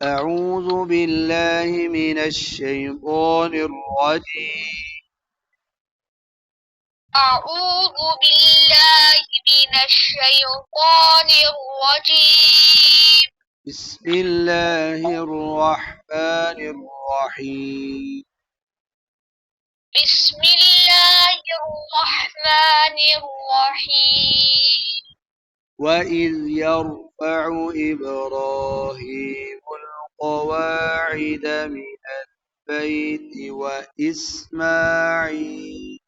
أعوذ بالله من الشيطان الرجيم. أعوذ بالله من الشيطان الرجيم. بسم الله الرحمن الرحيم. بسم الله الرحمن الرحيم. وإذ يرفع إبراهيم القواعد من البيت وإسماعيل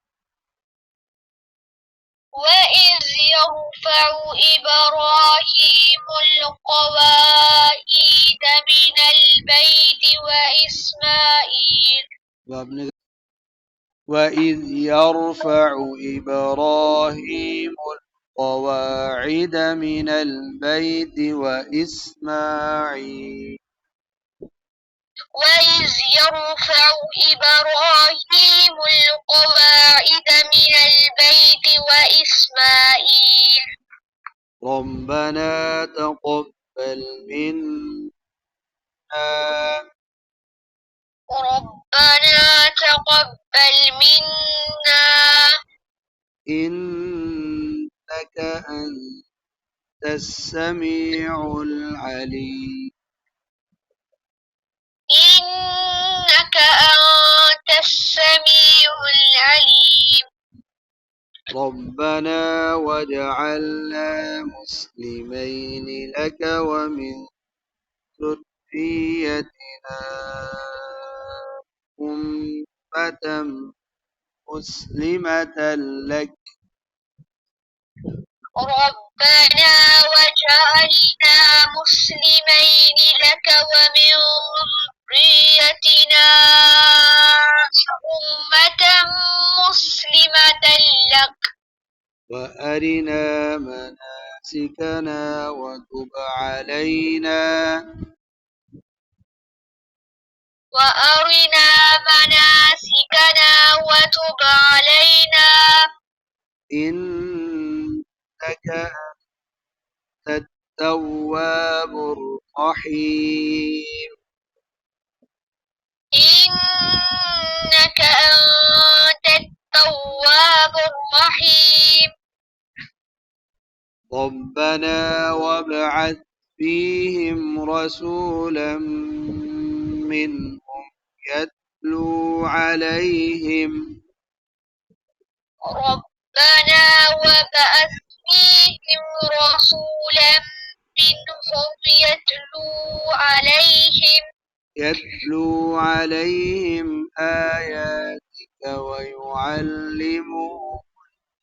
وإذ يرفع إبراهيم القواعد من البيت وإسماعيل وإذ يرفع إبراهيم القواعد من البيت وإسماعيل وإذ يرفع إبراهيم القواعد من البيت وإسماعيل ربنا تقبل منا ربنا تقبل منا إنك أنت السميع العليم إنك أنت السميع العليم ربنا واجعلنا مسلمين لك ومن ذريتنا أمة مسلمة لك ربنا واجعلنا مسلمين لك ومن ذريتنا أمة مسلمة لك وأرنا مناسكنا وتب علينا وأرنا مناسكنا وتب علينا إنك أنت التواب الرحيم إنك أنت التواب الرحيم ربنا وابعث فيهم رسولا منهم يتلو عليهم ربنا وابعث فيهم رسولا منهم يتلو عليهم آياتك ويعلمهم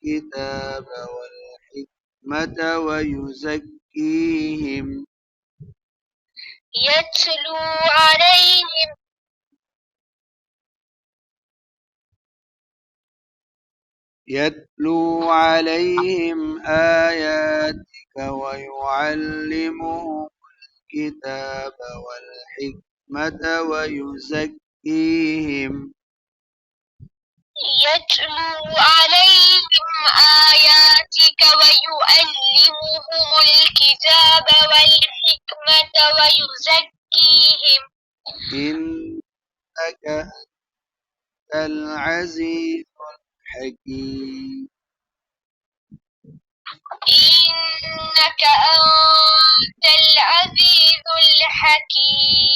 الكتاب والحكمة ويزكيهم يتلو عليهم آياتك ويعلمهم الكتاب والحكمة ويزكيهم يتلو عليهم آياتك ويعلمهم الكتاب والحكمة ويزكيهم إنك أنت العزيز الحكيم إنك أنت العزيز الحكيم